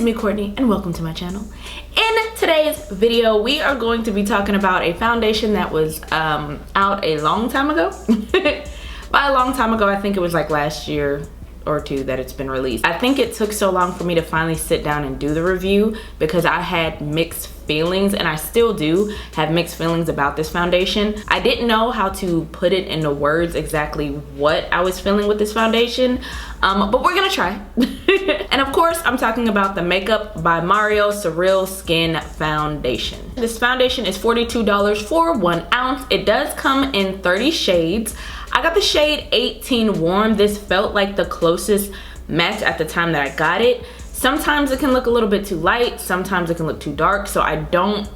me, Courtney, and welcome to my channel. In today's video, we are going to be talking about a foundation that was out a long time ago. By a long time ago, I think it was like last year or two that it's been released. I think it took so long for me to finally sit down and do the review because I had mixed feelings, and I still do have mixed feelings about this foundation. I didn't know how to put it into words exactly what I was feeling with this foundation, but we're gonna try. And of course, I'm talking about the MakeUp by Mario Surreal Skin Foundation. This foundation is $42 for 1 ounce. It does come in 30 shades. I got the shade 18 Warm. This felt like the closest match at the time that I got it. Sometimes it can look a little bit too light, sometimes it can look too dark, so I don't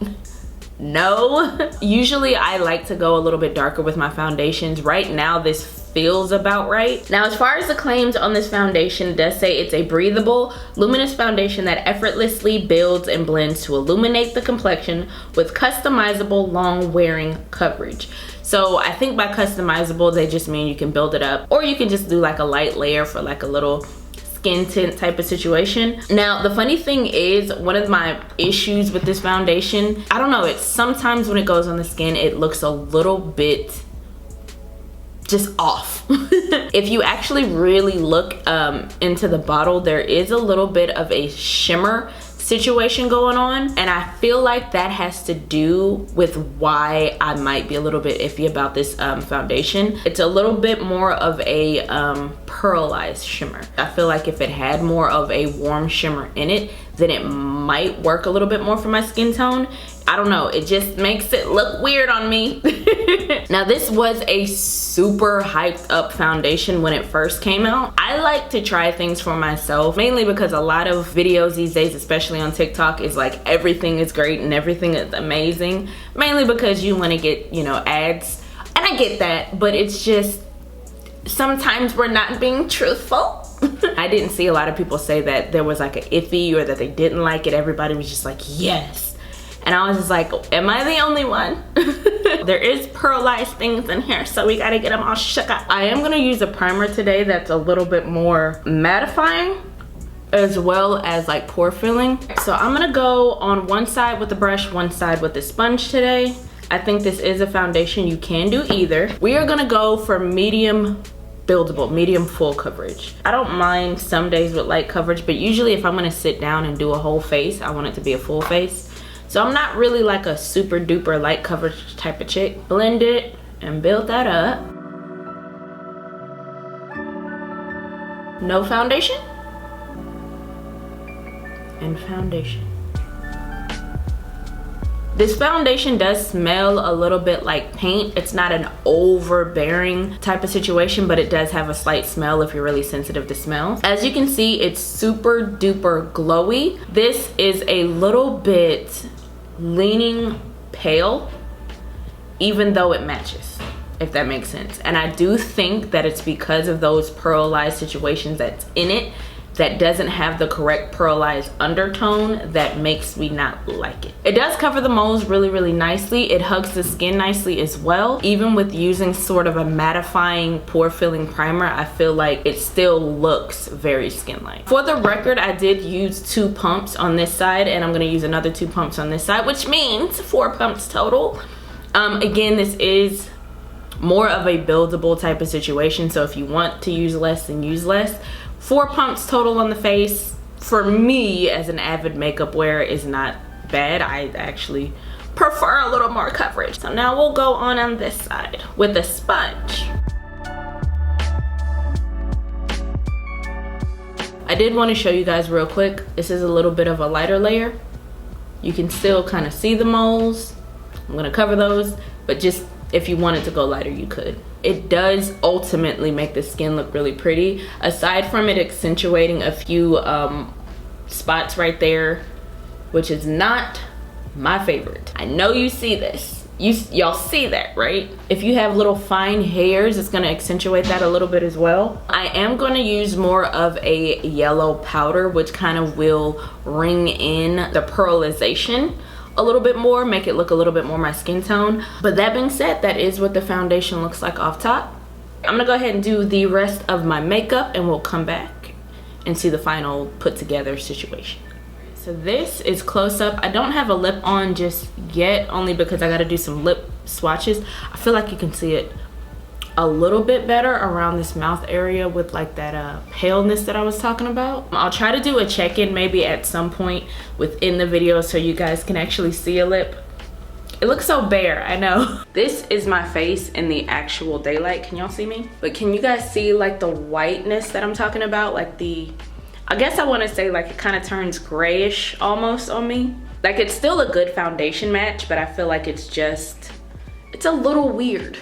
know. Usually I like to go a little bit darker with my foundations. Right now this feels about right. Now, as far as the claims on this foundation, it does say it's a breathable, luminous foundation that effortlessly builds and blends to illuminate the complexion with customizable long wearing coverage. So I think by customizable, they just mean you can build it up, or you can just do like a light layer for like a little skin tint type of situation. Now, the funny thing is, one of my issues with this foundation, I don't know, it's sometimes when it goes on the skin, it looks a little bit just off. If you actually really look into the bottle, there is a little bit of a shimmer situation going on, and I feel like that has to do with why I might be a little bit iffy about this foundation. It's a little bit more of a pearlized shimmer. I feel like if it had more of a warm shimmer in it, then it might work a little bit more for my skin tone. I don't know, it just makes it look weird on me. Now, this was a super hyped up foundation when it first came out. I like to try things for myself, mainly because a lot of videos these days, especially on TikTok, is like everything is great and everything is amazing. Mainly because you want to get, you know, ads. And I get that, but it's just sometimes we're not being truthful. I didn't see a lot of people say that there was like an iffy or that they didn't like it. Everybody was just like, yes. And I was just like, am I the only one? There is pearlized things in here, so we gotta get them all shook up. I am gonna use a primer today that's a little bit more mattifying as well as like pore filling. So I'm gonna go on one side with the brush, one side with the sponge today. I think this is a foundation you can do either. We are gonna go for medium buildable, medium full coverage. I don't mind some days with light coverage, but usually if I'm gonna sit down and do a whole face, I want it to be a full face. So I'm not really like a super duper light coverage type of chick. Blend it and build that up. No foundation. And foundation. This foundation does smell a little bit like paint. It's not an overbearing type of situation, but it does have a slight smell if you're really sensitive to smell. As you can see, it's super duper glowy. This is a little bit leaning pale, even though it matches, if that makes sense. And I do think that it's because of those pearlized situations that's in it that doesn't have the correct pearlized undertone that makes me not like it. It does cover the moles really, really nicely. It hugs the skin nicely as well. Even with using sort of a mattifying pore filling primer, I feel like it still looks very skin-like. For the record, I did use 2 pumps on this side, and I'm gonna use another 2 pumps on this side, which means 4 pumps total. Again, this is more of a buildable type of situation, so if you want to use less, then use less. 4 pumps total on the face, for me as an avid makeup wearer, is not bad. I actually prefer a little more coverage. So now we'll go on this side with a sponge. I did want to show you guys real quick. This is a little bit of a lighter layer. You can still kind of see the moles. I'm gonna cover those, but just if you wanted to go lighter, you could. It does ultimately make the skin look really pretty. Aside from it accentuating a few spots right there, which is not my favorite. I know you see this. Y'all see that, right? If you have little fine hairs, it's gonna accentuate that a little bit as well. I am gonna use more of a yellow powder, which kind of will ring in the pearlization a little bit more, make it look a little bit more my skin tone. But that being said, that is what the foundation looks like off top. I'm gonna go ahead and do the rest of my makeup, and we'll come back and see the final put together situation. So this is close up. I don't have a lip on just yet, only because I gotta do some lip swatches. I feel like you can see it a little bit better around this mouth area with like that paleness that I was talking about. I'll try to do a check-in maybe at some point within the video so you guys can actually see a lip. It looks so bare, I know. This is my face in the actual daylight. Can y'all see me? But can you guys see like the whiteness that I'm talking about? Like the, I guess I want to say like it kind of turns grayish almost on me. Like it's still a good foundation match, but I feel like it's a little weird.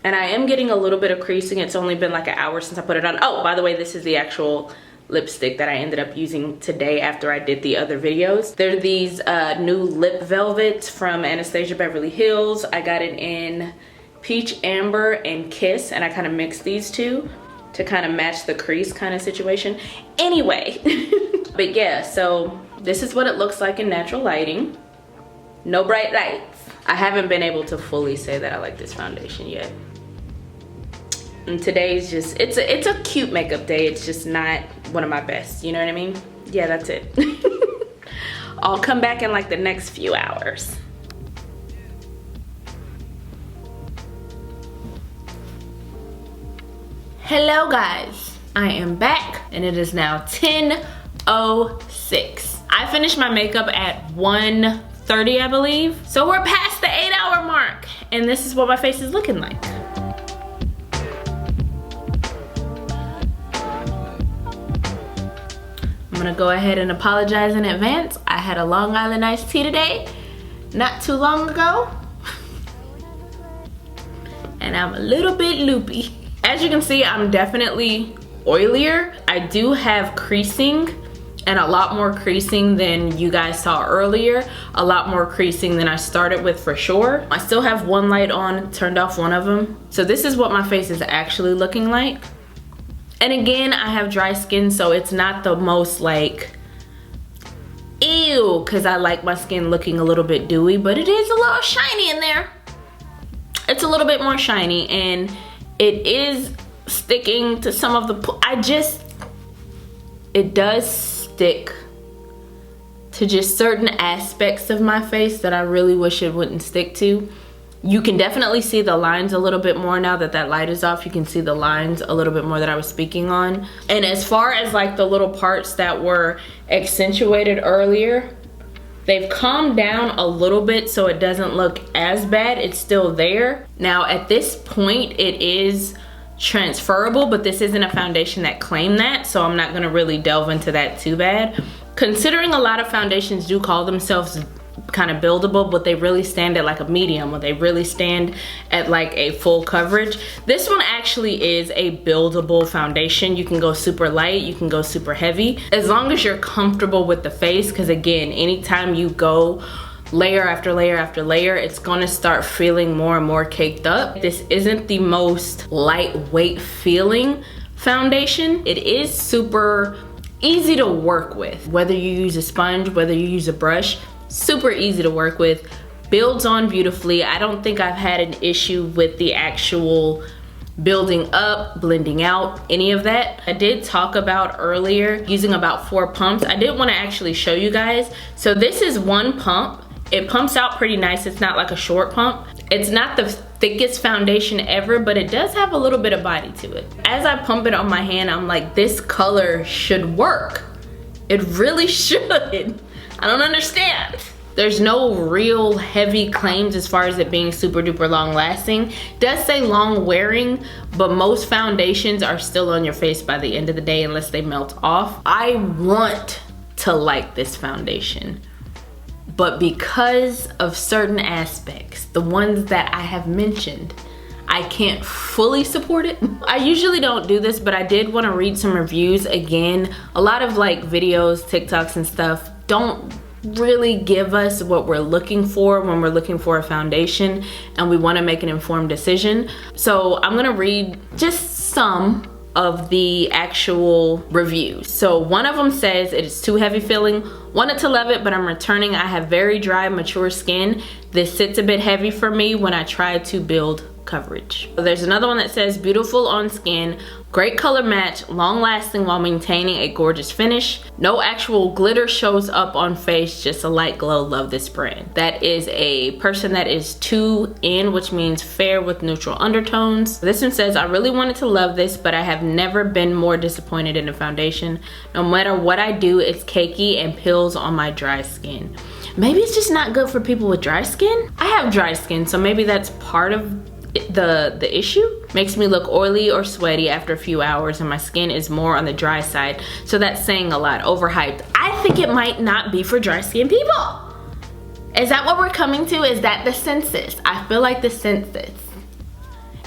And I am getting a little bit of creasing. It's only been like an hour since I put it on. Oh, by the way, this is the actual lipstick that I ended up using today after I did the other videos. They're these new lip velvets from Anastasia Beverly Hills. I got it in Peach Amber and Kiss, and I kind of mixed these two to kind of match the crease kind of situation. Anyway, but yeah, so this is what it looks like in natural lighting. No bright lights. I haven't been able to fully say that I like this foundation yet. And today's just, it's a cute makeup day. It's just not one of my best, you know what I mean? Yeah, that's it. I'll come back in like the next few hours. Hello guys, I am back and it is now 10:06. I finished my makeup at 1:30, I believe. So we're past the 8-hour mark and this is what my face is looking like. I'm gonna go ahead and apologize in advance. I had a Long Island iced tea today, not too long ago. And I'm a little bit loopy. As you can see, I'm definitely oilier. I do have creasing, and a lot more creasing than you guys saw earlier. A lot more creasing than I started with for sure. I still have one light on, turned off one of them. So this is what my face is actually looking like. And again, I have dry skin, so it's not the most like, ew, because I like my skin looking a little bit dewy, but it is a little shiny in there. It's a little bit more shiny, and it is sticking to some of the, it does stick to just certain aspects of my face that I really wish it wouldn't stick to. You can definitely see the lines a little bit more now that that light is off. You can see the lines a little bit more that I was speaking on. And as far as like the little parts that were accentuated earlier, they've calmed down a little bit so it doesn't look as bad. It's still there. Now at this point it is transferable, but this isn't a foundation that claimed that, so I'm not gonna really delve into that too bad. Considering a lot of foundations do call themselves kind of buildable, but they really stand at like a medium, or they really stand at like a full coverage. This one actually is a buildable foundation. You can go super light, you can go super heavy, as long as you're comfortable with the face, because again, anytime you go layer after layer after layer, it's gonna start feeling more and more caked up. This isn't the most lightweight feeling foundation. It is super easy to work with, whether you use a sponge, whether you use a brush. Super easy to work with, builds on beautifully. I don't think I've had an issue with the actual building up, blending out, any of that. I did talk about earlier using about 4 pumps. I did want to actually show you guys. So this is one pump. It pumps out pretty nice. It's not like a short pump. It's not the thickest foundation ever, but it does have a little bit of body to it. As I pump it on my hand, I'm like, this color should work. It really should. I don't understand. There's no real heavy claims as far as it being super duper long lasting. It does say long wearing, but most foundations are still on your face by the end of the day unless they melt off. I want to like this foundation, but because of certain aspects, the ones that I have mentioned, I can't fully support it. I usually don't do this, but I did want to read some reviews. Again, a lot of like videos, TikToks and stuff don't really give us what we're looking for when we're looking for a foundation and we want to make an informed decision. So I'm gonna read just some of the actual reviews. So one of them says it is too heavy feeling. Wanted to love it, but I'm returning. I have very dry, mature skin. This sits a bit heavy for me when I try to build coverage. So there's another one that says beautiful on skin, great color match, long lasting while maintaining a gorgeous finish. No actual glitter shows up on face, just a light glow. Love this brand. That is a person that is 2N, which means fair with neutral undertones. This one says, I really wanted to love this, but I have never been more disappointed in a foundation. No matter what I do, it's cakey and peels on my dry skin. Maybe it's just not good for people with dry skin. I have dry skin, so maybe that's part of the issue. Makes me look oily or sweaty after a few hours, and my skin is more on the dry side, so that's saying a lot. Overhyped. I think it might not be for dry skin people. Is that what we're coming to? Is that the census? I feel like the census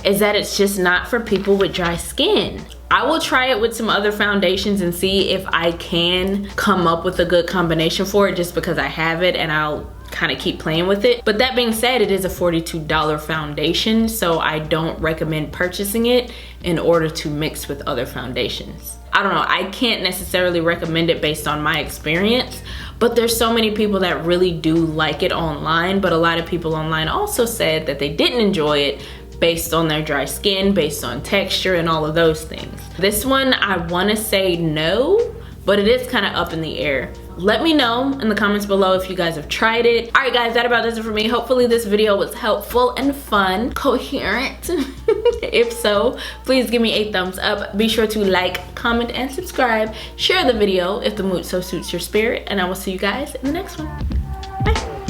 is that it's just not for people with dry skin. I will try it with some other foundations and see if I can come up with a good combination for it, just because I have it, and I'll kind of keep playing with it. But that being said, it is a $42 foundation, so I don't recommend purchasing it in order to mix with other foundations. I don't know, I can't necessarily recommend it based on my experience, but there's so many people that really do like it online. But a lot of people online also said that they didn't enjoy it based on their dry skin, based on texture and all of those things. This one, I want to say no, but it is kind of up in the air. Let me know in the comments below if you guys have tried it. All right guys, that about does it for me. Hopefully this video was helpful and fun, coherent. If so, please give me a thumbs up. Be sure to like, comment, and subscribe. Share the video if the mood so suits your spirit, and I will see you guys in the next one. Bye.